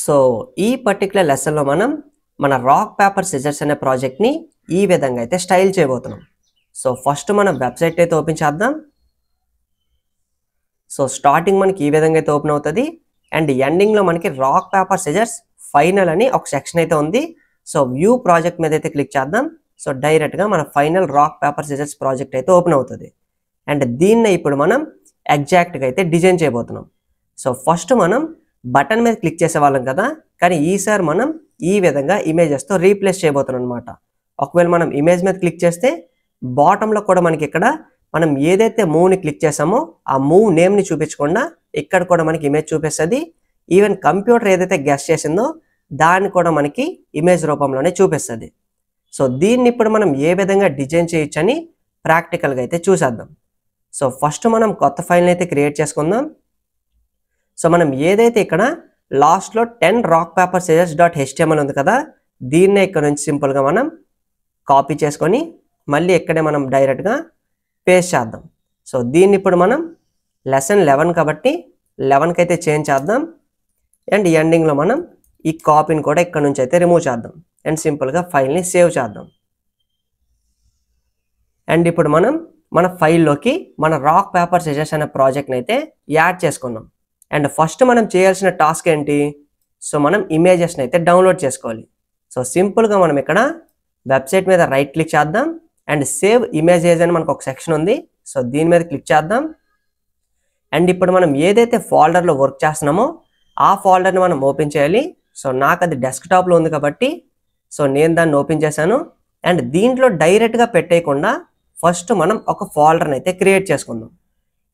So ఈ particular లెసన్లో మనం మన రాక్ పేపర్ సిజర్స్ అనే ప్రాజెక్ట్ని ఈ విధంగా అయితే స్టైల్ చేయబోతున్నాం. సో ఫస్ట్ మనం వెబ్సైట్ అయితే ఓపెన్ చేద్దాం. సో స్టార్టింగ్ మనకి ఈ విధంగా అయితే ఓపెన్ అవుతుంది అండ్ ఎండింగ్లో మనకి రాక్ పేపర్ సిజర్స్ ఫైనల్ అని ఒక సెక్షన్ అయితే ఉంది. సో వ్యూ ప్రాజెక్ట్ మీద అయితే క్లిక్ చేద్దాం. సో డైరెక్ట్గా మన final rock paper scissors project అయితే ఓపెన్ అవుతుంది అండ్ దీన్ని ఇప్పుడు మనం ఎగ్జాక్ట్గా అయితే డిజైన్ చేయబోతున్నాం. సో ఫస్ట్ మనం బటన్ మీద క్లిక్ చేసేవాళ్ళం కదా, కానీ ఈసారి మనం ఈ విధంగా ఇమేజెస్తో రీప్లేస్ చేయబోతున్నాం అనమాట. ఒకవేళ మనం ఇమేజ్ మీద క్లిక్ చేస్తే బాటంలో కూడా మనకి ఇక్కడ మనం ఏదైతే మూవ్ని క్లిక్ చేసామో ఆ మూవ్ నేమ్ని చూపించకుండా ఇక్కడ కూడా మనకి ఇమేజ్ చూపిస్తుంది. ఈవెన్ కంప్యూటర్ ఏదైతే గెస్ చేసిందో దాన్ని కూడా మనకి ఇమేజ్ రూపంలోనే చూపిస్తుంది. సో దీన్ని ఇప్పుడు మనం ఏ విధంగా డిజైన్ చేయొచ్చని ప్రాక్టికల్గా అయితే చూసేద్దాం. సో ఫస్ట్ మనం కొత్త ఫైల్ని అయితే క్రియేట్ చేసుకుందాం. సో మనం ఏదైతే ఇక్కడ లాస్ట్లో 10 రాక్ పేపర్ సిజర్స్ .html ఉంది కదా, దీన్నే ఇక్కడ నుంచి సింపుల్గా మనం కాపీ చేసుకొని మళ్ళీ ఇక్కడే మనం డైరెక్ట్గా పేస్ట్ చేద్దాం. సో దీన్ని ఇప్పుడు మనం లెసన్ 11 కాబట్టి 11కి అయితే చేంజ్ చేద్దాం అండ్ ఎండింగ్లో మనం ఈ కాపీని కూడా ఇక్కడ నుంచి అయితే రిమూవ్ చేద్దాం అండ్ సింపుల్గా ఫైల్ని సేవ్ చేద్దాం. అండ్ ఇప్పుడు మనం మన ఫైల్లోకి మన రాక్ పేపర్ సిజర్స్ అనే ప్రాజెక్ట్ని అయితే యాడ్ చేసుకున్నాం. అండ్ ఫస్ట్ మనం చేయాల్సిన టాస్క్ ఏంటి? సో మనం ఇమేజెస్ని అయితే డౌన్లోడ్ చేసుకోవాలి. సో సింపుల్గా మనం ఇక్కడ వెబ్సైట్ మీద రైట్ క్లిక్ చేద్దాం అండ్ సేవ్ ఇమేజెస్ అని మనకు ఒక సెక్షన్ ఉంది. సో దీని మీద క్లిక్ చేద్దాం అండ్ ఇప్పుడు మనం ఏదైతే ఫోల్డర్లో వర్క్ చేస్తున్నామో ఆ ఫోల్డర్ని మనం ఓపెన్ చేయాలి. సో నాకు అది డెస్క్టాప్లో ఉంది కాబట్టి సో నేను దాన్ని ఓపెన్ చేశాను అండ్ దీంట్లో డైరెక్ట్గా పెట్టేయకుండా ఫస్ట్ మనం ఒక ఫోల్డర్ని అయితే క్రియేట్ చేసుకుందాం.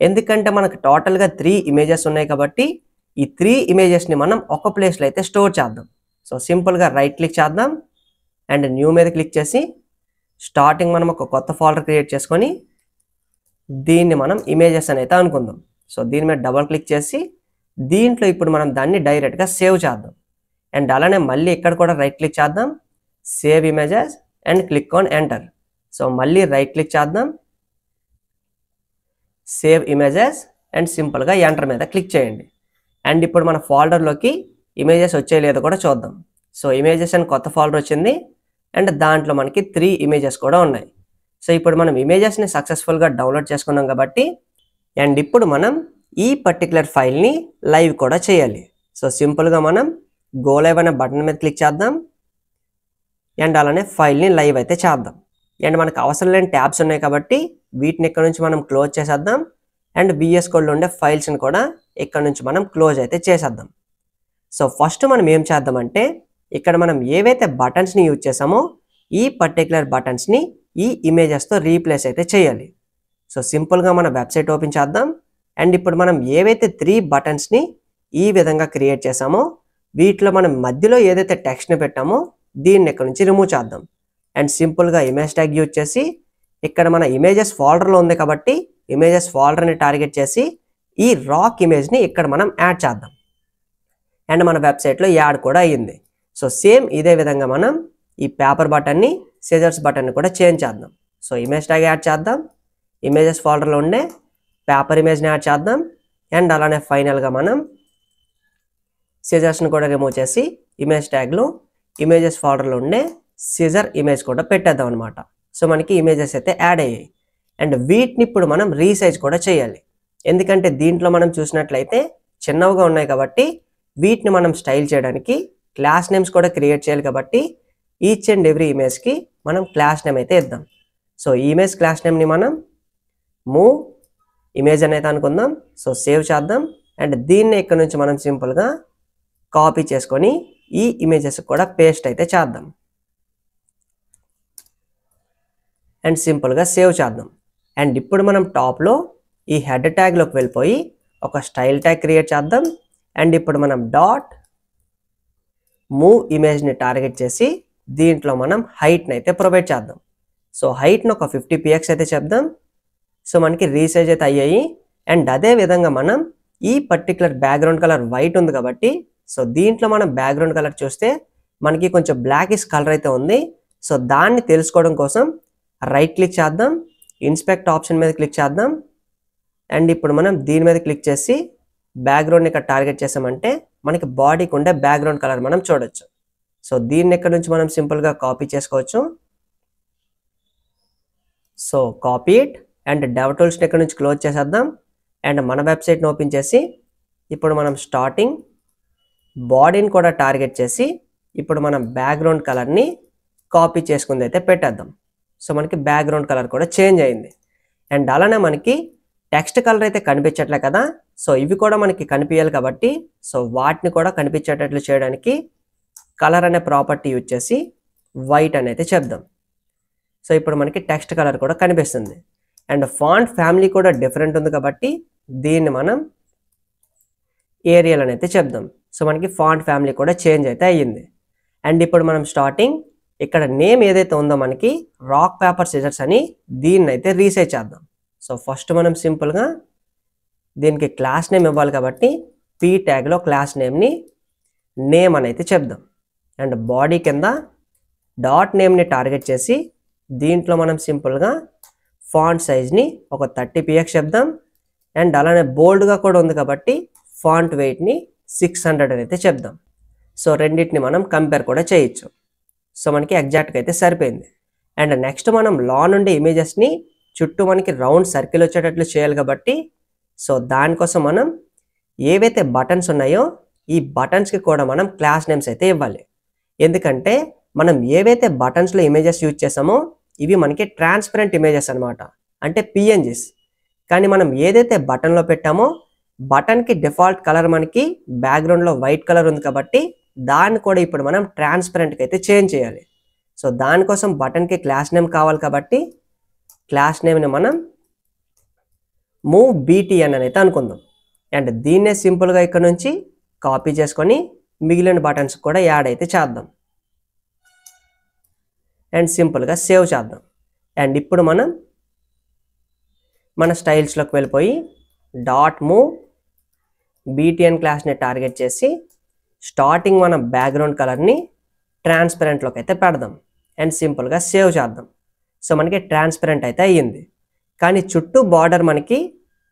ఎందుకంటే మనకు టోటల్గా 3 ఇమేజెస్ ఉన్నాయి కాబట్టి ఈ 3 ఇమేజెస్ని మనం ఒక ప్లేస్లో అయితే స్టోర్ చేద్దాం. సో సింపుల్గా రైట్ క్లిక్ చేద్దాం అండ్ న్యూ మీద క్లిక్ చేసి స్టార్టింగ్ మనం ఒక కొత్త ఫోల్డర్ క్రియేట్ చేసుకొని దీన్ని మనం ఇమేజెస్ అని అయితే అనుకుందాం. సో దీని మీద డబుల్ క్లిక్ చేసి దీంట్లో ఇప్పుడు మనం దాన్ని డైరెక్ట్గా సేవ్ చేద్దాం అండ్ అలానే మళ్ళీ ఇక్కడ కూడా రైట్ క్లిక్ చేద్దాం, save images and click on enter. So మళ్ళీ రైట్ క్లిక్ చేద్దాం, సేవ్ ఇమేజెస్ అండ్ సింపుల్గా ఎంటర్ మీద క్లిక్ చేయండి. అండ్ ఇప్పుడు మన ఫోల్డర్లోకి ఇమేజెస్ వచ్చే లేదో కూడా చూద్దాం. సో ఇమేజెస్ అని కొత్త ఫోల్డర్ వచ్చింది అండ్ దాంట్లో మనకి 3 ఇమేజెస్ కూడా ఉన్నాయి. సో ఇప్పుడు మనం ఇమేజెస్ని సక్సెస్ఫుల్గా డౌన్లోడ్ చేసుకున్నాం కాబట్టి అండ్ ఇప్పుడు మనం ఈ పర్టికులర్ ఫైల్ని లైవ్ కూడా చేయాలి. సో సింపుల్గా మనం గో లైవ్ అనే బటన్ మీద క్లిక్ చేద్దాం అండ్ అలానే ఫైల్ని లైవ్ అయితే చేద్దాం. అండ్ మనకు అవసరం లేని ట్యాబ్స్ ఉన్నాయి కాబట్టి వీటిని ఇక్కడ నుంచి మనం క్లోజ్ చేసేద్దాం అండ్ VS కోడ్లో ఉండే ఫైల్స్ని కూడా ఇక్కడ నుంచి మనం క్లోజ్ అయితే చేసేద్దాం. సో ఫస్ట్ మనం ఏం చేద్దామంటే ఇక్కడ మనం ఏవైతే బటన్స్ని యూజ్ చేసామో ఈ పర్టికులర్ బటన్స్ని ఈ ఇమేజెస్తో రీప్లేస్ అయితే చేయాలి. సో సింపుల్గా మన వెబ్సైట్ ఓపెన్ చేద్దాం అండ్ ఇప్పుడు మనం ఏవైతే 3 బటన్స్ని ఈ విధంగా క్రియేట్ చేసామో వీటిలో మనం మధ్యలో ఏదైతే టెక్స్ట్ని పెట్టామో దీన్ని ఇక్కడ నుంచి రిమూవ్ చేద్దాం అండ్ సింపుల్గా ఇమేజ్ ట్యాగ్ యూజ్ చేసి ఇక్కడ మన ఇమేజెస్ ఫోల్డర్లో ఉంది కాబట్టి ఇమేజెస్ ఫోల్డర్ని టార్గెట్ చేసి ఈ రాక్ ఇమేజ్ని ఇక్కడ మనం యాడ్ చేద్దాం అండ్ మన వెబ్సైట్లో యాడ్ కూడా అయ్యింది. సో సేమ్ ఇదే విధంగా మనం ఈ పేపర్ బటన్ని సిజర్స్ బటన్ని కూడా చేంజ్ చేద్దాం. సో ఇమేజ్ ట్యాగ్ యాడ్ చేద్దాం, ఇమేజెస్ ఫోల్డర్లో ఉండే పేపర్ ఇమేజ్ని యాడ్ చేద్దాం అండ్ అలానే ఫైనల్గా మనం సిజర్స్ని కూడా రిమూవ్ చేసి ఇమేజ్ ట్యాగ్లో ఇమేజెస్ ఫోల్డర్లో ఉండే సిజర్ ఇమేజ్ కూడా పెట్టేద్దాం అనమాట. సో మనకి ఇమేజెస్ అయితే యాడ్ అయ్యాయి అండ్ వీటిని ఇప్పుడు మనం రీసైజ్ కూడా చేయాలి. ఎందుకంటే దీంట్లో మనం చూసినట్లయితే చిన్నవిగా ఉన్నాయి కాబట్టి వీటిని మనం స్టైల్ చేయడానికి క్లాస్ నేమ్స్ కూడా క్రియేట్ చేయాలి కాబట్టి ఈచ్ అండ్ ఎవ్రీ ఇమేజ్కి మనం క్లాస్ నేమ్ అయితే ఇద్దాం. సో ఈ ఇమేజ్ క్లాస్ నేమ్ని మనం మూవ్ ఇమేజ్ అని అయితే అనుకుందాం. సో సేవ్ చేద్దాం అండ్ దీన్ని ఇక్కడ నుంచి మనం సింపుల్గా కాపీ చేసుకొని ఈ ఇమేజెస్ కూడా పేస్ట్ అయితే చేద్దాం అండ్ సింపుల్గా సేవ్ చేద్దాం. అండ్ ఇప్పుడు మనం టాప్లో ఈ హెడ్ ట్యాగ్లోకి వెళ్ళిపోయి ఒక స్టైల్ ట్యాగ్ క్రియేట్ చేద్దాం అండ్ ఇప్పుడు మనం డాట్ మూవ్ ఇమేజ్ని టార్గెట్ చేసి దీంట్లో మనం హైట్ని అయితే ప్రొవైడ్ చేద్దాం. సో హైట్ని ఒక 50 px అయితే చెప్దాం. సో మనకి రీసైజ్ అయితే అయ్యాయి అండ్ అదే విధంగా మనం ఈ పర్టికులర్ బ్యాక్గ్రౌండ్ కలర్ వైట్ ఉంది కాబట్టి సో దీంట్లో మనం బ్యాక్గ్రౌండ్ కలర్ చూస్తే మనకి కొంచెం బ్లాకిష్ కలర్ అయితే ఉంది. సో దాన్ని తెలుసుకోవడం కోసం రైట్ క్లిక్ చేద్దాం, ఇన్స్పెక్ట్ ఆప్షన్ మీద క్లిక్ చేద్దాం అండ్ ఇప్పుడు మనం దీని మీద క్లిక్ చేసి బ్యాక్గ్రౌండ్ని ఇక్కడ టార్గెట్ చేసామంటే మనకి బాడీకి ఉండే బ్యాక్గ్రౌండ్ కలర్ మనం చూడొచ్చు. సో దీన్ని ఇక్కడ నుంచి మనం సింపుల్గా కాపీ చేసుకోవచ్చు. సో కాపీ ఇట్ అండ్ డెవటూల్స్ని ఇక్కడ నుంచి క్లోజ్ చేసేద్దాం. అండ్ మన వెబ్సైట్ని ఓపెన్ చేసి ఇప్పుడు మనం స్టార్టింగ్ బాడీని కూడా టార్గెట్ చేసి ఇప్పుడు మనం బ్యాక్గ్రౌండ్ కలర్ని కాపీ చేసుకుంది అయితే పెట్టేద్దాం. సో మనకి బ్యాక్గ్రౌండ్ కలర్ కూడా చేంజ్ అయింది. అండ్ అలానే మనకి టెక్స్ట్ కలర్ అయితే కనిపించట్లే కదా, సో ఇవి కూడా మనకి కనిపించాలి కాబట్టి సో వాటిని కూడా కనిపించేటట్లు చేయడానికి కలర్ అనే ప్రాపర్టీ యూజ్ చేసి వైట్ అని అయితే చెప్దాం. సో ఇప్పుడు మనకి టెక్స్ట్ కలర్ కూడా కనిపిస్తుంది. అండ్ ఫాంట్ ఫ్యామిలీ కూడా డిఫరెంట్ ఉంది కాబట్టి దీన్ని మనం ఏరియల్ అని అయితే చెప్దాం. సో మనకి ఫాంట్ ఫ్యామిలీ కూడా చేంజ్ అయితే అయ్యింది. అండ్ ఇప్పుడు మనం స్టార్టింగ్ ఇక్కడ నేమ్ ఏదైతే ఉందో మనకి రాక్ పేపర్ సిజర్స్ అని దీన్ని అయితే రీసైజ్ చేద్దాం. సో ఫస్ట్ మనం సింపుల్గా దీనికి క్లాస్ నేమ్ ఇవ్వాలి కాబట్టి పీ ట్యాగ్లో క్లాస్ నేమ్ని నేమ్ అని అయితే చెప్దాం. అండ్ బాడీ కింద డాట్ నేమ్ని టార్గెట్ చేసి దీంట్లో మనం సింపుల్గా ఫాంట్ సైజ్ని ఒక 30 px చెప్దాం. అండ్ అలానే బోల్డ్గా కూడా ఉంది కాబట్టి ఫాంట్ వెయిట్ని 600 అని అయితే చెప్దాం. సో రెండింటిని మనం కంపేర్ కూడా చేయొచ్చు. సో మనకి ఎగ్జాక్ట్గా అయితే సరిపోయింది. అండ్ నెక్స్ట్ మనం లా నుండి ఇమేజెస్ని చుట్టూ మనకి రౌండ్ సర్కిల్ వచ్చేటట్లు చేయాలి కాబట్టి సో దానికోసం మనం ఏవైతే బటన్స్ ఉన్నాయో ఈ బటన్స్కి కూడా మనం క్లాస్ నేమ్స్ అయితే ఇవ్వాలి. ఎందుకంటే మనం ఏవైతే బటన్స్లో ఇమేజెస్ యూజ్ చేసామో ఇవి మనకి ట్రాన్స్పరెంట్ ఇమేజెస్ అనమాట, అంటే పిఎన్జీస్. కానీ మనం ఏదైతే బటన్లో పెట్టామో బటన్కి డిఫాల్ట్ కలర్ మనకి బ్యాక్గ్రౌండ్లో వైట్ కలర్ ఉంది కాబట్టి దాన్ని కూడా ఇప్పుడు మనం ట్రాన్స్పరెంట్కి అయితే చేంజ్ చేయాలి. సో దానికోసం బటన్కి క్లాస్ నేమ్ కావాలి కాబట్టి క్లాస్ నేమ్ని మనం మూవ్ బీటీఎన్ అని అయితే అనుకుందాం. అండ్ దీన్నే సింపుల్గా ఇక్కడ నుంచి కాపీ చేసుకొని మిగిలిన బటన్స్ కూడా యాడ్ అయితే చేద్దాం. అండ్ సింపుల్గా సేవ్ చేద్దాం. అండ్ ఇప్పుడు మనం మన స్టైల్స్లోకి వెళ్ళిపోయి డాట్ మూవ్ బీటీఎన్ క్లాస్ని టార్గెట్ చేసి స్టార్టింగ్ మన బ్యాక్గ్రౌండ్ కలర్ని ట్రాన్స్పరెంట్లోకి అయితే పెడదాం. అండ్ సింపుల్గా సేవ్ చేద్దాం. సో మనకి ట్రాన్స్పరెంట్ అయితే అయ్యింది. కానీ చుట్టూ బార్డర్ మనకి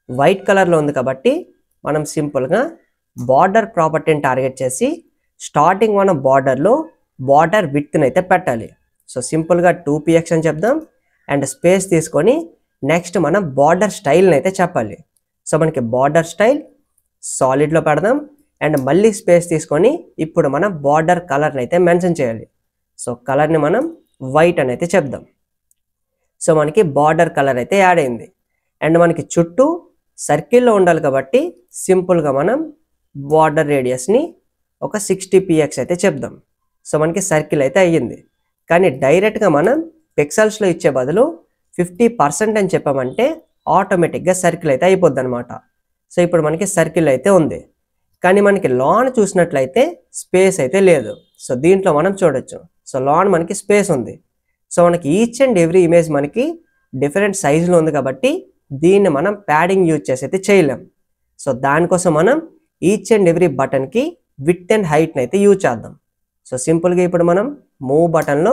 వైట్ కలర్లో ఉంది కాబట్టి మనం సింపుల్గా బార్డర్ ప్రాపర్టీని టార్గెట్ చేసి స్టార్టింగ్ మన బార్డర్లో బార్డర్ విడ్త్ని అయితే పెట్టాలి. సో సింపుల్గా 2 px అని చెప్దాం. అండ్ స్పేస్ తీసుకొని నెక్స్ట్ మనం బార్డర్ స్టైల్ని అయితే చెప్పాలి. సో మనకి బార్డర్ స్టైల్ సాలిడ్లో పెడదాం. అండ్ మళ్ళీ స్పేస్ తీసుకొని ఇప్పుడు మనం బార్డర్ కలర్ని అయితే మెన్షన్ చేయాలి. సో కలర్ని మనం వైట్ అని అయితే చెప్దాం. సో మనకి బార్డర్ కలర్ అయితే యాడ్ అయింది. అండ్ మనకి చుట్టూ సర్కిల్లో ఉండాలి కాబట్టి సింపుల్గా మనం బార్డర్ రేడియస్ని ఒక 60 px అయితే చెప్దాం. సో మనకి సర్కిల్ అయితే అయ్యింది. కానీ డైరెక్ట్గా మనం పిక్సెల్స్లో ఇచ్చే బదులు 50% అని చెప్పామంటే ఆటోమేటిక్గా సర్కిల్ అయితే అయిపోద్ది అనమాట. సో ఇప్పుడు మనకి సర్కిల్ అయితే ఉంది. కానీ మనకి లాన్ చూసినట్లయితే స్పేస్ అయితే లేదు. సో దీంట్లో మనం చూడొచ్చు. సో లాన్ మనకి స్పేస్ ఉంది. సో మనకి ఈచ్ అండ్ ఎవ్రీ ఇమేజ్ మనకి డిఫరెంట్ సైజులో ఉంది కాబట్టి దీన్ని మనం ప్యాడింగ్ యూజ్ చేసి అయితే చేయలేం. సో దానికోసం మనం ఈచ్ అండ్ ఎవ్రీ బటన్కి విడ్త్ అండ్ హైట్ని అయితే యూజ్ చేద్దాం. సో సింపుల్గా ఇప్పుడు మనం మూవ్ బటన్లో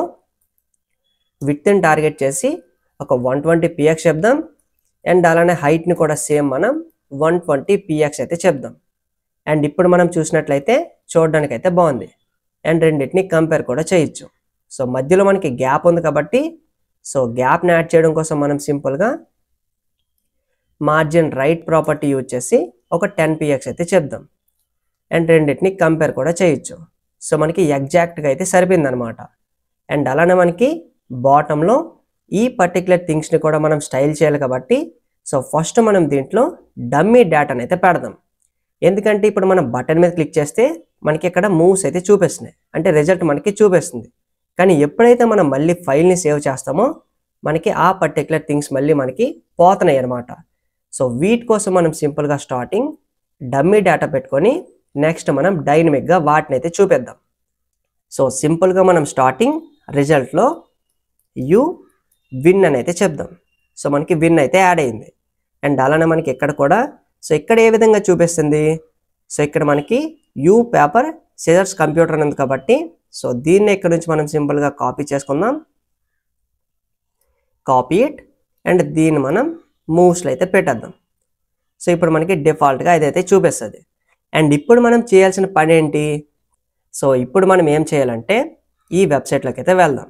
విడ్త్ని టార్గెట్ చేసి ఒక 120 px చెప్దాం. అండ్ అలానే హైట్ని కూడా సేమ్ మనం 120 px అయితే చెప్దాం. అండ్ ఇప్పుడు మనం చూసినట్లయితే చూడడానికి అయితే బాగుంది. అండ్ రెండింటిని కంపేర్ కూడా చేయొచ్చు. సో మధ్యలో మనకి గ్యాప్ ఉంది కాబట్టి సో గ్యాప్ని యాడ్ చేయడం కోసం మనం సింపుల్గా మార్జిన్ రైట్ ప్రాపర్టీ యూజ్ చేసి ఒక 10 px అయితే చెప్దాం. అండ్ రెండింటిని కంపేర్ కూడా చేయొచ్చు. సో మనకి ఎగ్జాక్ట్గా అయితే సరిపోయింది అనమాట. అండ్ అలానే మనకి బాటంలో ఈ పర్టికులర్ థింగ్స్ని కూడా మనం స్టైల్ చేయాలి కాబట్టి సో ఫస్ట్ మనం దీంట్లో డమ్మీ డేటాని అయితే పెడదాం. ఎందుకంటే ఇప్పుడు మనం బటన్ మీద క్లిక్ చేస్తే మనకి ఇక్కడ మూవ్స్ అయితే చూపిస్తున్నాయి, అంటే రిజల్ట్ మనకి చూపిస్తుంది. కానీ ఎప్పుడైతే మనం మళ్ళీ ఫైల్ని సేవ్ చేస్తామో మనకి ఆ పర్టికులర్ థింగ్స్ మళ్ళీ మనకి పోతున్నాయి అనమాట. సో వీటి కోసం మనం సింపుల్గా స్టార్టింగ్ డమ్మీ డేటా పెట్టుకొని నెక్స్ట్ మనం డైనమిక్గా వాటిని అయితే చూపిద్దాం. సో సింపుల్గా మనం స్టార్టింగ్ రిజల్ట్లో యూ విన్ అని అయితే చెప్దాం. సో మనకి విన్ అయితే యాడ్ అయింది. అండ్ అలానే మనకి ఇక్కడ కూడా సో ఇక్కడ ఏ విధంగా చూపిస్తుంది, సో ఇక్కడ మనకి యూ పేపర్ సిజర్స్ కంప్యూటర్ అని ఉంది కాబట్టి సో దీన్ని ఇక్కడ నుంచి మనం సింపుల్గా కాపీ చేసుకుందాం. కాపీ ఇట్ అండ్ దీన్ని మనం మూవ్స్లో అయితే పెట్టేద్దాం. సో ఇప్పుడు మనకి డిఫాల్ట్గా ఇదైతే చూపిస్తుంది. అండ్ ఇప్పుడు మనం చేయాల్సిన పని ఏంటి? సో ఇప్పుడు మనం ఏం చేయాలంటే ఈ వెబ్సైట్లోకి అయితే వెళ్దాం.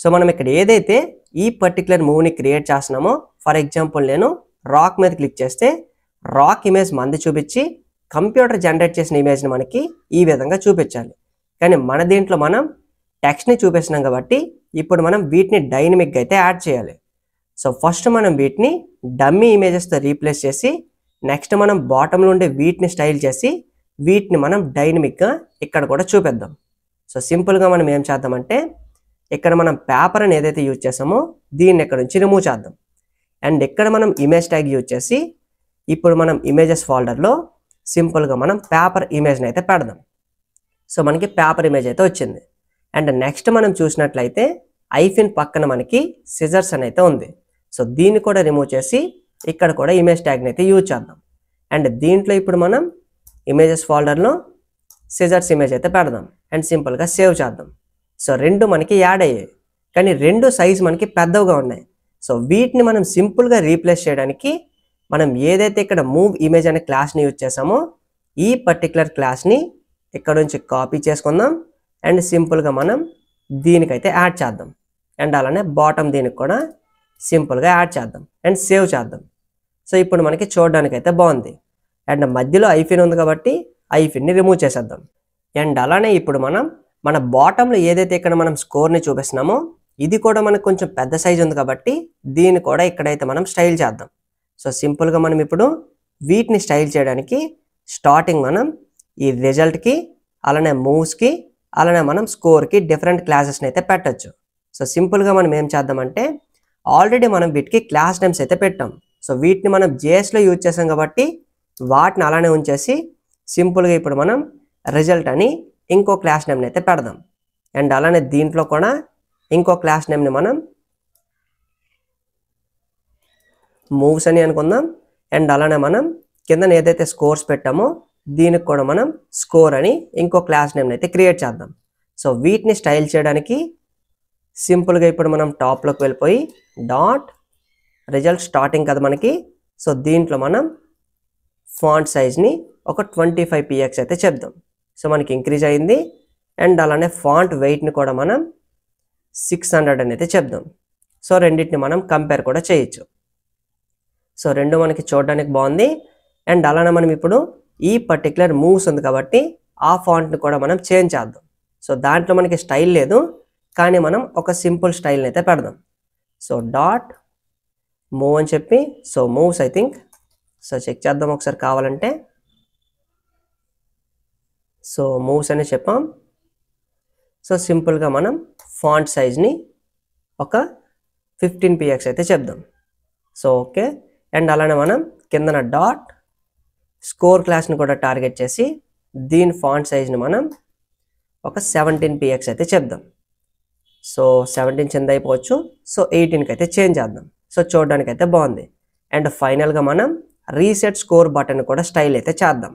సో మనం ఇక్కడ ఏదైతే ఈ పర్టికులర్ మూవ్ని క్రియేట్ చేస్తున్నామో, ఫర్ ఎగ్జాంపుల్ నేను రాక్ మీద క్లిక్ చేస్తే రాక్ ఇమేజ్ మంది చూపించి కంప్యూటర్ జనరేట్ చేసిన ఇమేజ్ని మనకి ఈ విధంగా చూపించాలి. కానీ మన దీంట్లో మనం టెక్స్ట్ని చూపిస్తున్నాం కాబట్టి ఇప్పుడు మనం వీటిని డైనమిక్గా అయితే యాడ్ చేయాలి. సో ఫస్ట్ మనం వీటిని డమ్మీ ఇమేజెస్తో రీప్లేస్ చేసి నెక్స్ట్ మనం బాటంలో ఉండే వీటిని స్టైల్ చేసి వీటిని మనం డైనమిక్గా ఇక్కడ కూడా చూపిద్దాం. సో సింపుల్గా మనం ఏం చేద్దామంటే ఇక్కడ మనం పేపర్ అని ఏదైతే యూజ్ చేసామో దీన్ని ఇక్కడ నుంచి రిమూవ్ చేద్దాం. అండ్ ఇక్కడ మనం ఇమేజ్ ట్యాగ్ యూజ్ చేసి ఇప్పుడు మనం ఇమేజెస్ ఫోల్డర్లో సింపుల్గా మనం పేపర్ ఇమేజ్ని అయితే పెడదాం. సో మనకి పేపర్ ఇమేజ్ అయితే వచ్చింది. అండ్ నెక్స్ట్ మనం చూసినట్లయితే ఐఫిన్ పక్కన మనకి సిజర్స్ అని అయితే ఉంది. సో దీన్ని కూడా రిమూవ్ చేసి ఇక్కడ కూడా ఇమేజ్ ట్యాగ్ని అయితే యూజ్ చేద్దాం. అండ్ దీంట్లో ఇప్పుడు మనం ఇమేజెస్ ఫోల్డర్లో సిజర్స్ ఇమేజ్ అయితే పెడదాం అండ్ సింపుల్గా సేవ్ చేద్దాం. సో రెండు మనకి యాడ్ అయ్యాయి, కానీ రెండు సైజ్ మనకి పెద్దవిగా ఉన్నాయి. సో వీటిని మనం సింపుల్గా రీప్లేస్ చేయడానికి మనం ఏదైతే ఇక్కడ మూవ్ ఇమేజ్ అనే క్లాస్ని యూజ్ చేసామో ఈ పర్టికులర్ క్లాస్ని ఇక్కడ నుంచి కాపీ చేసుకుందాం అండ్ సింపుల్గా మనం దీనికైతే యాడ్ చేద్దాం. అండ్ అలానే బాటమ్ దీనికి కూడా సింపుల్గా యాడ్ చేద్దాం అండ్ సేవ్ చేద్దాం. సో ఇప్పుడు మనకి చూడడానికి అయితే బాగుంది. అండ్ మధ్యలో ఐఫిన్ ఉంది కాబట్టి ఐఫిన్ని రిమూవ్ చేసేద్దాం. అండ్ అలానే ఇప్పుడు మనం మన బాటంలో ఏదైతే ఇక్కడ మనం స్కోర్ని చూపిస్తున్నామో ఇది కూడా మనకు కొంచెం పెద్ద సైజ్ ఉంది కాబట్టి దీన్ని కూడా ఇక్కడైతే మనం స్టైల్ చేద్దాం. సో సింపుల్గా మనం ఇప్పుడు వీటిని స్టైల్ చేయడానికి స్టార్టింగ్ మనం ఈ రిజల్ట్కి అలానే మూవ్స్కి అలానే మనం స్కోర్కి డిఫరెంట్ క్లాసెస్ని అయితే పెట్టచ్చు. సో సింపుల్గా మనం ఏం చేద్దామంటే ఆల్రెడీ మనం వీటికి క్లాస్ నేమ్స్ అయితే పెట్టాం. సో వీటిని మనం జేఎస్లో యూజ్ చేసాం కాబట్టి వాటిని అలానే ఉంచేసి సింపుల్గా ఇప్పుడు మనం రిజల్ట్ అని ఇంకో క్లాస్ నేమ్ని అయితే పెడదాం. అండ్ అలానే దీంట్లో కూడా ఇంకో క్లాస్ నేమ్ని మనం మూవ్స్ అని అనుకుందాం. అండ్ అలానే మనం కింద ఏదైతే స్కోర్స్ పెట్టామో దీనికి కూడా మనం స్కోర్ అని ఇంకో క్లాస్ నేమ్ని అయితే క్రియేట్ చేద్దాం. సో వీటిని స్టైల్ చేయడానికి సింపుల్గా ఇప్పుడు మనం టాప్లోకి వెళ్ళిపోయి డాట్ రిజల్ట్ స్టార్టింగ్ కదా మనకి. సో దీంట్లో మనం ఫాంట్ సైజ్ని ఒక 25 px అయితే చెప్దాం. సో మనకి ఇంక్రీజ్ అయింది. అండ్ అలానే ఫాంట్ వెయిట్ని కూడా మనం 600 అని అయితే చెప్దాం. సో రెండింటిని మనం కంపేర్ కూడా చేయొచ్చు. సో రెండు మనకి చూడడానికి బాగుంది. అండ్ అలానే మనం ఇప్పుడు ఈ పర్టికులర్ మూవ్స్ ఉంది కాబట్టి ఆ ఫాంట్ని కూడా మనం చేంజ్ చేద్దాం. సో దాంట్లో మనకి స్టైల్ లేదు, కానీ మనం ఒక సింపుల్ స్టైల్ని అయితే పెడదాం. సో డాట్ మూవ్ అని చెప్పి so moves I think. So check చేద్దాం ఒకసారి కావాలంటే. సో మూవ్స్ అని చెప్పాం. సో సింపుల్గా మనం ఫాంట్ సైజ్ని ఒక 15 px అయితే చెప్దాం. So okay. అండ్ అలానే మనం కిందన డాట్ స్కోర్ క్లాస్ని కూడా టార్గెట్ చేసి దీని ఫాంట్ సైజ్ని మనం ఒక 17 px అయితే చెప్దాం. సో 17 చిన్న అయిపోవచ్చు. సో 18కి అయితే చేంజ్ చేద్దాం. సో చూడడానికి అయితే బాగుంది. అండ్ ఫైనల్గా మనం రీసెట్ స్కోర్ బటన్ కూడా స్టైల్ అయితే చేద్దాం.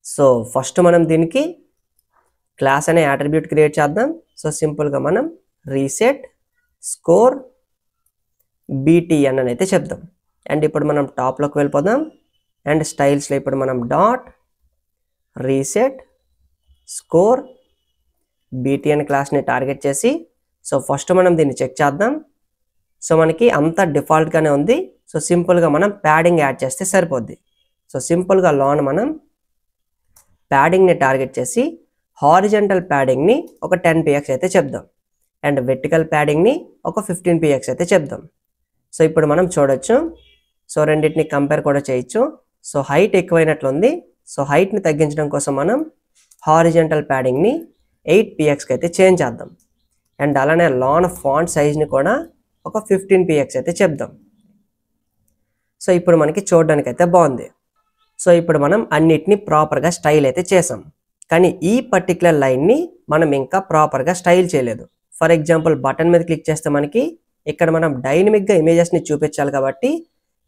సో ఫస్ట్ మనం దీనికి క్లాస్ అనే అట్రిబ్యూట్ క్రియేట్ చేద్దాం. సో సింపుల్గా మనం రీసెట్ స్కోర్ BTN అని అయితే చెప్దాం. అండ్ ఇప్పుడు మనం టాప్లోకి వెళ్ళిపోదాం. అండ్ స్టైల్స్లో ఇప్పుడు మనం డాట్ రీసెట్ స్కోర్ BTN క్లాస్ని టార్గెట్ చేసి సో ఫస్ట్ మనం దీన్ని చెక్ చేద్దాం. సో మనకి అంతా డిఫాల్ట్గానే ఉంది. సో సింపుల్గా మనం ప్యాడింగ్ యాడ్ చేస్తే సరిపోద్ది. సో సింపుల్గా లోన్ మనం ప్యాడింగ్ని టార్గెట్ చేసి హారిజంటల్ ప్యాడింగ్ని ఒక 10 px అయితే చెప్దాం. అండ్ వెర్టికల్ ప్యాడింగ్ని ఒక 15 px అయితే చెప్దాం. సో ఇప్పుడు మనం చూడొచ్చు. సో రెండింటిని కంపేర్ కూడా చేయొచ్చు. సో హైట్ ఎక్కువైనట్లుంది. సో హైట్ని తగ్గించడం కోసం మనం హారిజంటల్ ప్యాడింగ్ని 8 pxకి అయితే చేంజ్ చేద్దాం. అండ్ అలానే లాన్ ఫాంట్ సైజ్ని కూడా ఒక 15 px అయితే చెప్దాం. సో ఇప్పుడు మనకి చూడడానికి అయితే బాగుంది. సో ఇప్పుడు మనం అన్నిటినీ ప్రాపర్గా స్టైల్ అయితే చేసాం, కానీ ఈ పర్టికులర్ లైన్ని మనం ఇంకా ప్రాపర్గా స్టైల్ చేయలేదు. ఫర్ ఎగ్జాంపుల్ బటన్ మీద క్లిక్ చేస్తే మనకి ఇక్కడ మనం డైనమిక్గా ఇమేజెస్ని చూపించాలి కాబట్టి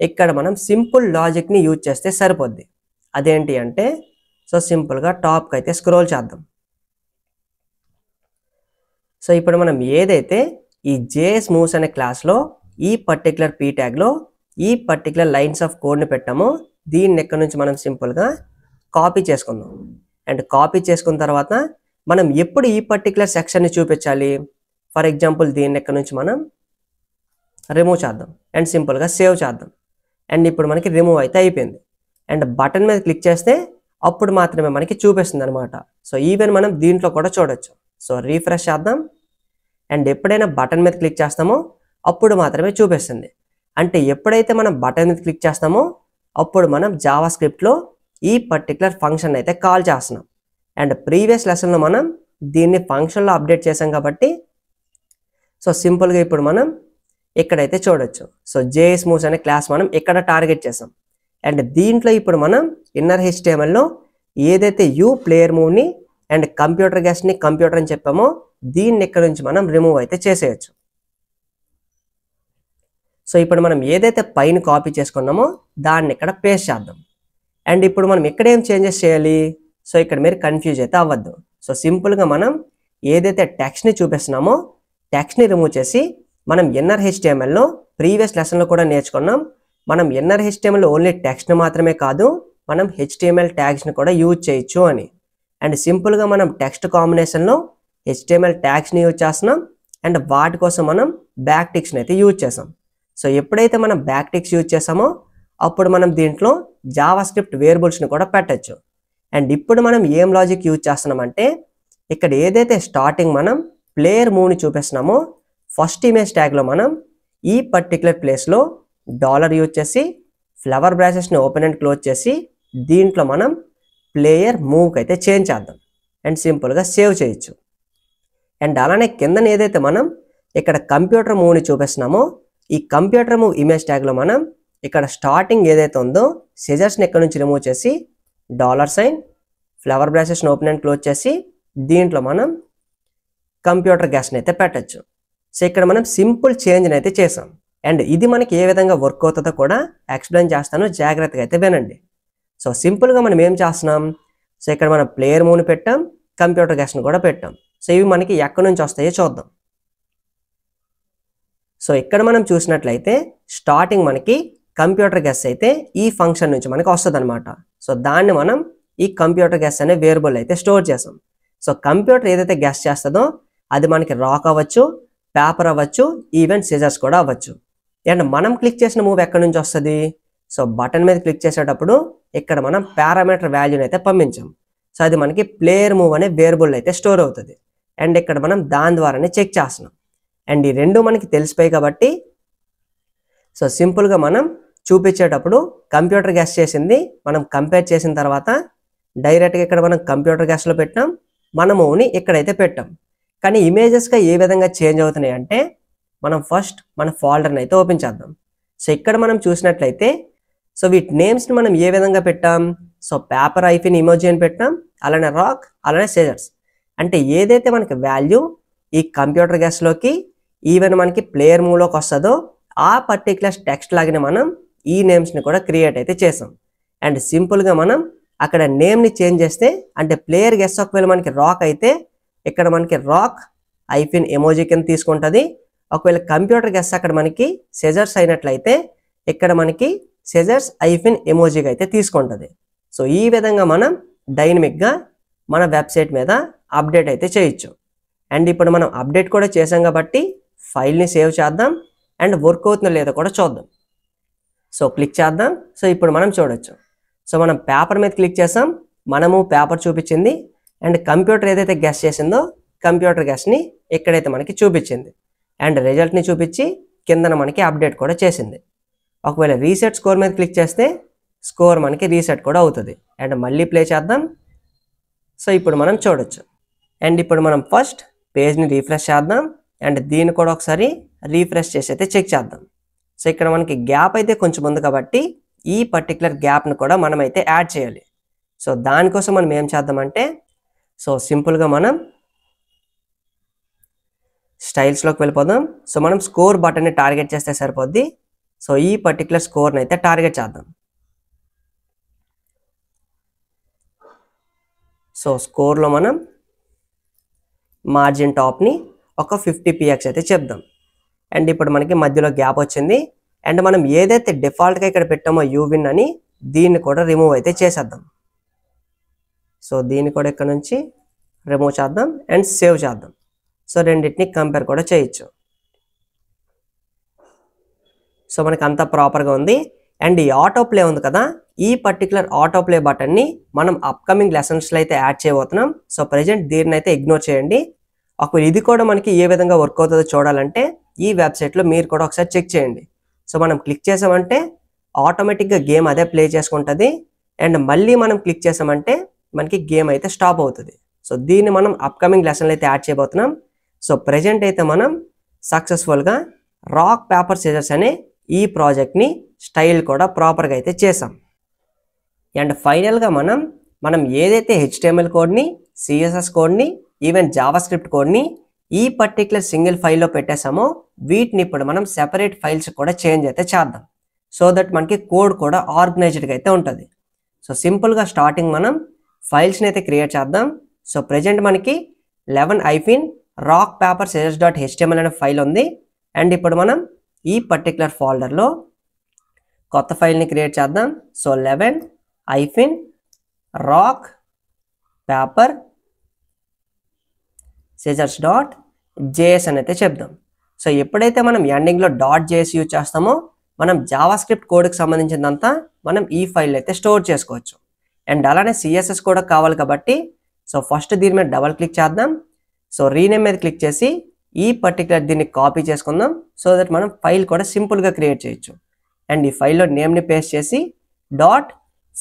ఇక్కడ మనం సింపుల్ లాజిక్ని యూజ్ చేస్తే సరిపోద్ది. అదేంటి అంటే సో సింపుల్గా టాప్కి అయితే స్క్రోల్ చేద్దాం. సో ఇప్పుడు మనం ఏదైతే ఈ JS మూవ్స్ అనే క్లాస్లో ఈ పర్టికులర్ P ట్యాగ్లో ఈ పర్టికులర్ లైన్స్ ఆఫ్ కోడ్ని పెట్టామో దీన్ని ఎక్కడి నుంచి మనం సింపుల్గా కాపీ చేసుకుందాం. అండ్ కాపీ చేసుకున్న తర్వాత మనం ఎప్పుడు ఈ పర్టికులర్ సెక్షన్ని చూపించాలి, ఫర్ ఎగ్జాంపుల్ దీన్ని ఇక్కడ నుంచి మనం రిమూవ్ చేద్దాం అండ్ సింపుల్గా సేవ్ చేద్దాం. అండ్ ఇప్పుడు మనకి రిమూవ్ అయితే అయిపోయింది. అండ్ బటన్ మీద క్లిక్ చేస్తే అప్పుడు మాత్రమే మనకి చూపిస్తుంది అనమాట. సో ఈవెన్ మనం దీంట్లో కూడా చూడొచ్చు. సో రీఫ్రెష్ చేద్దాం. అండ్ ఎప్పుడైనా బటన్ మీద క్లిక్ చేస్తామో అప్పుడు మాత్రమే చూపిస్తుంది. అంటే ఎప్పుడైతే మనం బటన్ మీద క్లిక్ చేస్తామో అప్పుడు మనం జావా స్క్రిప్ట్లో ఈ పర్టికులర్ ఫంక్షన్ అయితే కాల్ చేస్తున్నాం. అండ్ ప్రీవియస్ లెసన్లో మనం దీన్ని ఫంక్షన్లో అప్డేట్ చేసాం కాబట్టి సో సింపుల్గా ఇప్పుడు మనం ఇక్కడైతే చూడొచ్చు. సో జేఎస్ మూవ్స్ అనే క్లాస్ మనం ఇక్కడ టార్గెట్ చేసాం. అండ్ దీంట్లో ఇప్పుడు మనం ఇన్నర్ HTMLలో ఏదైతే యూ ప్లేయర్ మూవ్ని అండ్ కంప్యూటర్ గెస్ట్ని కంప్యూటర్ అని చెప్పామో దీన్ని ఇక్కడ నుంచి మనం రిమూవ్ అయితే చేసేయచ్చు. సో ఇప్పుడు మనం ఏదైతే పైన కాపీ చేసుకున్నామో దాన్ని ఇక్కడ పేస్ట్ చేద్దాం. అండ్ ఇప్పుడు మనం ఇక్కడ ఏం చేంజెస్ చేయాలి, సో ఇక్కడ మీరు కన్ఫ్యూజ్ అయితే అవ్వద్దు. సో సింపుల్గా మనం ఏదైతే టెక్స్ట్ని చూపిస్తున్నామో టెక్స్ట్ని రిమూవ్ చేసి మనం ఇన్నర్ HTMLలో ప్రీవియస్ లెసన్లో కూడా నేర్చుకున్నాం. మనం ఇన్నర్ HTML ఓన్లీ టెక్స్ట్ని మాత్రమే కాదు, మనం HTML ట్యాగ్స్ని కూడా యూజ్ చేయొచ్చు అని. అండ్ సింపుల్గా మనం టెక్స్ట్ కాంబినేషన్లో HTML ట్యాగ్స్ని యూజ్ చేస్తున్నాం. అండ్ వాటి కోసం మనం బ్యాక్ టిక్స్ని అయితే యూజ్ చేసాం. సో ఎప్పుడైతే మనం బ్యాక్ టిక్స్ యూజ్ చేసామో అప్పుడు మనం దీంట్లో జావా స్క్రిప్ట్ వేరియబుల్స్ని కూడా పెట్టచ్చు. అండ్ ఇప్పుడు మనం ఏం లాజిక్ యూజ్ చేస్తున్నామంటే ఇక్కడ ఏదైతే స్టార్టింగ్ మనం ప్లేయర్ మూవ్ని చూపిస్తున్నామో ఫస్ట్ ఇమేజ్ ట్యాగ్లో మనం ఈ పర్టికులర్ ప్లేస్లో డాలర్ యూజ్ చేసి ఫ్లవర్ బ్రాసెస్ని ఓపెన్ అండ్ క్లోజ్ చేసి దీంట్లో మనం ప్లేయర్ మూవ్కి అయితే చేంజ్ చేద్దాం అండ్ సింపుల్గా సేవ్ చేయొచ్చు. అండ్ అలానే కిందన ఏదైతే మనం ఇక్కడ కంప్యూటర్ మూవ్ని చూపిస్తున్నామో ఈ కంప్యూటర్ మూవ్ ఇమేజ్ ట్యాగ్లో మనం ఇక్కడ స్టార్టింగ్ ఏదైతే ఉందో సిజర్స్ని ఇక్కడ నుంచి రిమూవ్ చేసి $, ఫ్లవర్ బ్రాసెస్ని ఓపెన్ అండ్ క్లోజ్ చేసి దీంట్లో మనం కంప్యూటర్ గెస్ట్ని అయితే పెట్టచ్చు. సో ఇక్కడ మనం సింపుల్ చేంజ్ని అయితే చేసాం. అండ్ ఇది మనకి ఏ విధంగా వర్క్ అవుతుందో కూడా ఎక్స్ప్లెయిన్ చేస్తాను, జాగ్రత్తగా అయితే వినండి. సో సింపుల్గా మనం ఏం చేస్తున్నాం, సో ఇక్కడ మనం ప్లేయర్ మూవ్ని పెట్టాం, కంప్యూటర్ గెస్ట్ని కూడా పెట్టాం. సో ఇవి మనకి ఎక్కడి నుంచి వస్తాయో చూద్దాం. సో ఇక్కడ మనం చూసినట్లయితే స్టార్టింగ్ మనకి కంప్యూటర్ గెస్ట్ అయితే ఈ ఫంక్షన్ నుంచి మనకి వస్తుంది అనమాట. సో దాన్ని మనం ఈ కంప్యూటర్ గెస్ట్ అనే వేరియబుల్ అయితే స్టోర్ చేసాం. సో కంప్యూటర్ ఏదైతే గెస్ట్ చేస్తుందో అది మనకి రాక్ అవ్వచ్చు, పేపర్ అవ్వచ్చు, ఈవెన్ సిజర్స్ కూడా అవ్వచ్చు. అండ్ మనం క్లిక్ చేసిన మూవ్ ఎక్కడి నుంచి వస్తుంది, సో బటన్ మీద క్లిక్ చేసేటప్పుడు ఇక్కడ మనం పారామీటర్ వాల్యూని అయితే పంపించాం. సో అది మనకి ప్లేయర్ మూవ్ అనే వేరియబుల్ అయితే స్టోర్ అవుతుంది. అండ్ ఇక్కడ మనం దాని ద్వారానే చెక్ చేస్తున్నాం. అండ్ ఈ రెండు మనకి తెలిసిపోయి కాబట్టి సో సింపుల్గా మనం చూపించేటప్పుడు కంప్యూటర్ గెస్ట్ చేసింది మనం కంపేర్ చేసిన తర్వాత డైరెక్ట్గా ఇక్కడ మనం కంప్యూటర్ గెస్ట్లో పెట్టాం, మన మూవ్ని ఇక్కడైతే పెట్టాం. కానీ ఇమేజెస్గా ఏ విధంగా చేంజ్ అవుతున్నాయి అంటే మనం ఫస్ట్ మన ఫోల్డర్ని అయితే ఓపెన్ చేద్దాం. సో ఇక్కడ మనం చూసినట్లయితే సో వీటి నేమ్స్ని మనం ఏ విధంగా పెట్టాం, సో పేపర్ ఐఫిన్ ఇమోజీ అని పెట్టాం, అలానే రాక్, అలానే సిజర్స్. అంటే ఏదైతే మనకి వాల్యూ ఈ కంప్యూటర్ గెస్ట్లోకి ఈవెన్ మనకి ప్లేయర్ మూవ్లోకి వస్తుందో ఆ పర్టికులర్ టెక్స్ట్ లాగానే మనం ఈ నేమ్స్ని కూడా క్రియేట్ అయితే చేసాం. అండ్ సింపుల్గా మనం అక్కడ నేమ్ని చేంజ్ చేస్తే అంటే ప్లేయర్ గెస్ట్ ఒకవేళ మనకి రాక్ అయితే ఇక్కడ మనకి రాక్ ఐఫిన్ ఎమోజీ కింద తీసుకుంటుంది. ఒకవేళ కంప్యూటర్ గెస్ట్ అక్కడ మనకి సిజర్స్ అయినట్లయితే ఇక్కడ మనకి సిజర్స్ ఐఫిన్ ఎమోజీగా అయితే తీసుకుంటుంది. సో ఈ విధంగా మనం డైనమిక్గా మన వెబ్సైట్ మీద అప్డేట్ అయితే చేయొచ్చు. అండ్ ఇప్పుడు మనం అప్డేట్ కూడా చేసాం కాబట్టి ఫైల్ని సేవ్ చేద్దాం అండ్ వర్క్ అవుతుందో లేదో కూడా చూద్దాం. సో క్లిక్ చేద్దాం. సో ఇప్పుడు మనం చూడొచ్చు. సో మనం పేపర్ మీద క్లిక్ చేసాం, మనము పేపర్ చూపించింది. అండ్ కంప్యూటర్ ఏదైతే గెస్ట్ చేసిందో కంప్యూటర్ గెస్ట్ని ఎక్కడైతే మనకి చూపించింది. అండ్ రిజల్ట్ని చూపించి కిందన మనకి అప్డేట్ కూడా చేసింది. ఒకవేళ రీసెట్ స్కోర్ మీద క్లిక్ చేస్తే స్కోర్ మనకి రీసెట్ కూడా అవుతుంది. అండ్ మళ్ళీ ప్లే చేద్దాం. సో ఇప్పుడు మనం చూడొచ్చు. అండ్ ఇప్పుడు మనం ఫస్ట్ పేజ్ని రీఫ్రెష్ చేద్దాం అండ్ దీన్ని కూడా ఒకసారి రీఫ్రెష్ చేసి అయితే చెక్ చేద్దాం. సో ఇక్కడ మనకి గ్యాప్ అయితే కొంచెం ఉంది కాబట్టి ఈ పర్టికులర్ గ్యాప్ని కూడా మనం అయితే యాడ్ చేయాలి. సో దానికోసం మనం ఏం చేద్దామంటే సో సింపుల్గా మనం స్టైల్స్లోకి వెళ్ళిపోదాం. సో మనం స్కోర్ బటన్ని టార్గెట్ చేస్తే సరిపోద్ది. సో ఈ పర్టికులర్ స్కోర్ని అయితే టార్గెట్ చేద్దాం. సో స్కోర్లో మనం మార్జిన్ టాప్ని ఒక 50px అయితే చెప్దాం. అండ్ ఇప్పుడు మనకి మధ్యలో గ్యాప్ వచ్చింది. అండ్ మనం ఏదైతే డిఫాల్ట్గా ఇక్కడ పెట్టామో యూవిన్ అని దీన్ని కూడా రిమూవ్ అయితే చేసేద్దాం. సో దీన్ని కూడా ఇక్కడ నుంచి రిమూవ్ చేద్దాం అండ్ సేవ్ చేద్దాం. సో రెండింటిని కంపేర్ కూడా చేయొచ్చు. సో మనకి అంతా ప్రాపర్గా ఉంది. అండ్ ఈ ఆటో ప్లే ఉంది కదా, ఈ పర్టికులర్ ఆటో ప్లే బటన్ని మనం అప్కమింగ్ లెసన్స్లో అయితే యాడ్ చేయబోతున్నాం. సో ప్రజెంట్ దీన్ని అయితే ఇగ్నోర్ చేయండి. ఒకవేళ ఇది కూడా మనకి ఏ విధంగా వర్క్ అవుతుందో చూడాలంటే ఈ వెబ్సైట్లో మీరు కూడా ఒకసారి చెక్ చేయండి. సో మనం క్లిక్ చేసామంటే ఆటోమేటిక్గా గేమ్ అదే ప్లే చేసుకుంటుంది. అండ్ మళ్ళీ మనం క్లిక్ చేసామంటే మనకి గేమ్ అయితే స్టాప్ అవుతుంది. సో దీన్ని మనం అప్కమింగ్ లెసన్లో అయితే యాడ్ చేయబోతున్నాం. సో ప్రజెంట్ అయితే మనం సక్సెస్ఫుల్గా రాక్ పేపర్ సిజర్స్ అనే ఈ ప్రాజెక్ట్ని స్టైల్ కూడా ప్రాపర్గా అయితే చేసాం. అండ్ ఫైనల్గా మనం ఏదైతే HTML కోడ్ని, CSS కోడ్ని, ఈవెన్ జావాస్క్రిప్ట్ కోడ్ని ఈ పర్టికులర్ సింగిల్ ఫైల్లో పెట్టేసామో వీటిని ఇప్పుడు మనం సెపరేట్ ఫైల్స్ కూడా చేంజ్ అయితే చేద్దాం. సో దట్ మనకి కోడ్ కూడా ఆర్గనైజ్డ్గా అయితే ఉంటుంది. సో సింపుల్గా స్టార్టింగ్ మనం ఫైల్స్ని అయితే క్రియేట్ చేద్దాం. సో ప్రజెంట్ మనకి 11-rockpaperscissors.html అనే ఫైల్ ఉంది. అండ్ ఇప్పుడు మనం ఈ పర్టికులర్ ఫోల్డర్లో కొత్త ఫైల్ని క్రియేట్ చేద్దాం. సో 11-rockpaperscissors.js అని అయితే చెప్దాం. సో ఎప్పుడైతే మనం ఎండింగ్లో .js యూజ్ చేస్తామో మనం జావాస్క్రిప్ట్ కోడ్కి సంబంధించిందంతా మనం ఈ ఫైల్ అయితే స్టోర్ చేసుకోవచ్చు. అండ్ అలానే CSS కూడా కావాలి కాబట్టి సో ఫస్ట్ దీని మీద డబల్ క్లిక్ చేద్దాం. సో రీనేమ్ మీద క్లిక్ చేసి ఈ పర్టికులర్ దీన్ని కాపీ చేసుకుందాం. సో దట్ మనం ఫైల్ కూడా సింపుల్గా క్రియేట్ చేయొచ్చు. అండ్ ఈ ఫైల్లో నేమ్ని పేస్ట్ చేసి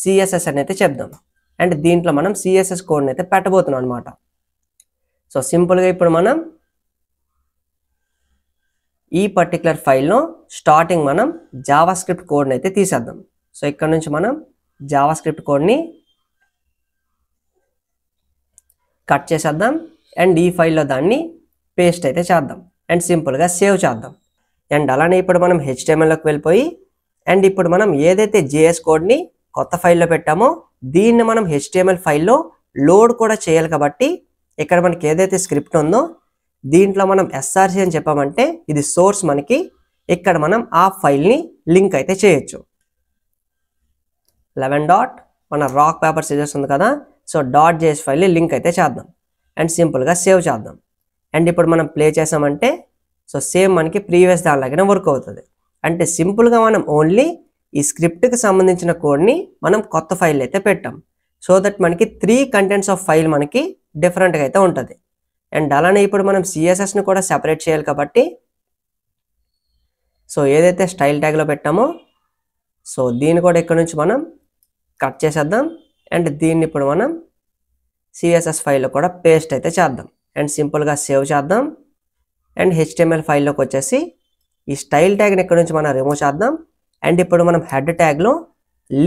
.css అని అయితే చెప్దాం. అండ్ దీంట్లో మనం CSS కోడ్ని అయితే పెట్టబోతున్నాం అనమాట. సో సింపుల్గా ఇప్పుడు మనం ఈ పర్టికులర్ ఫైల్లో స్టార్టింగ్ మనం జావాస్క్రిప్ట్ కోడ్ని అయితే తీసేద్దాం. సో ఇక్కడ నుంచి మనం జావాస్క్రిప్ట్ కోడ్ని కట్ చేసేద్దాం. అండ్ ఈ ఫైల్లో దాన్ని పేస్ట్ అయితే చేద్దాం అండ్ సింపుల్గా సేవ్ చేద్దాం. అండ్ అలానే ఇప్పుడు మనం HTMLలోకి వెళ్ళిపోయి అండ్ ఇప్పుడు మనం ఏదైతే JS కోడ్ని కొత్త ఫైల్లో పెట్టామో దీన్ని మనం HTML ఫైల్లో లోడ్ కూడా చేయాలి కాబట్టి ఇక్కడ మనకి ఏదైతే స్క్రిప్ట్ ఉందో దీంట్లో మనం SRC అని చెప్పామంటే ఇది సోర్స్ మనకి. ఇక్కడ మనం ఆ ఫైల్ని లింక్ అయితే చేయొచ్చు. 11 మన రాక్ పేపర్ సిజర్స్ ఉంది కదా, సో .js ఫైల్ని లింక్ అయితే చేద్దాం అండ్ సింపుల్గా సేవ్ చేద్దాం. అండ్ ఇప్పుడు మనం ప్లే చేసామంటే సో సేమ్ మనకి ప్రీవియస్ దానిలాగానే వర్క్ అవుతుంది. అంటే సింపుల్గా మనం ఓన్లీ ఈ స్క్రిప్ట్కి సంబంధించిన కోడ్ని మనం కొత్త ఫైల్ అయితే పెట్టాం. సో దట్ మనకి 3 కంటెంట్స్ ఆఫ్ ఫైల్ మనకి డిఫరెంట్గా అయితే ఉంటుంది. అండ్ అలానే ఇప్పుడు మనం CSSని కూడా సెపరేట్ చేయాలి కాబట్టి సో ఏదైతే స్టైల్ ట్యాగ్లో పెట్టామో సో దీన్ని కూడా ఇక్కడ నుంచి మనం కట్ చేసేద్దాం. అండ్ దీన్ని ఇప్పుడు మనం CSS ఫైల్లో కూడా పేస్ట్ అయితే చేద్దాం అండ్ సింపుల్గా సేవ్ చేద్దాం. అండ్ HTML ఫైల్లోకి వచ్చేసి ఈ స్టైల్ ట్యాగ్ని ఇక్కడ నుంచి మనం రిమూవ్ చేద్దాం. అండ్ ఇప్పుడు మనం హెడ్ ట్యాగ్లో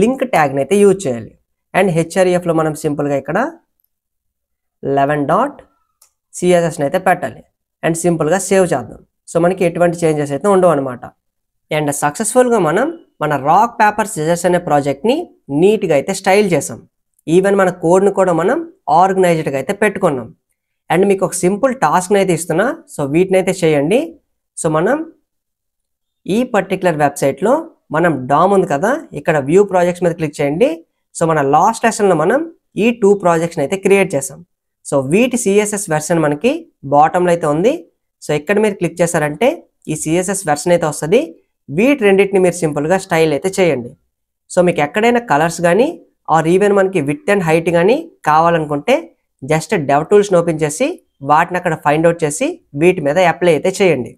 లింక్ ట్యాగ్ని అయితే యూజ్ చేయాలి. అండ్ hrefలో మనం సింపుల్గా ఇక్కడ 11.cssని అయితే పెట్టాలి అండ్ సింపుల్గా సేవ్ చేద్దాం. సో మనకి ఎటువంటి చేంజెస్ అయితే ఉండవు అనమాట. అండ్ సక్సెస్ఫుల్గా మనం మన రాక్ పేపర్ సిజర్స్ అనే ప్రాజెక్ట్ని నీట్గా అయితే స్టైల్ చేసాం. ఈవెన్ మన కోడ్ని కూడా మనం ఆర్గనైజ్డ్గా అయితే పెట్టుకున్నాం. అండ్ మీకు ఒక సింపుల్ టాస్క్ని అయితే ఇస్తున్నా, సో వీటిని అయితే చేయండి. సో మనం ఈ పర్టికులర్ వెబ్సైట్లో మనం డామ్ ఉంది కదా, ఇక్కడ వ్యూ ప్రాజెక్ట్స్ మీద క్లిక్ చేయండి. సో మన లాస్ట్ లెసన్లో మనం ఈ 2 ప్రాజెక్ట్స్ని అయితే క్రియేట్ చేసాం. సో వీటి CSS వెర్షన్ మనకి బాటంలో అయితే ఉంది. సో ఇక్కడ మీరు క్లిక్ చేశారంటే ఈ CSS వెర్షన్ అయితే వస్తుంది. వీటి రెండింటిని మీరు సింపుల్గా స్టైల్ అయితే చేయండి. సో మీకు ఎక్కడైనా కలర్స్ కానీ ఆర్ ఈవెన్ మనకి విడ్త్ అండ్ హైట్ కానీ కావాలనుకుంటే జస్ట్ డెవ్ టూల్స్ని ఓపెన్ చేసి వాటిని అక్కడ ఫైండ్ అవుట్ చేసి వీటి మీద అప్లై అయితే చేయండి.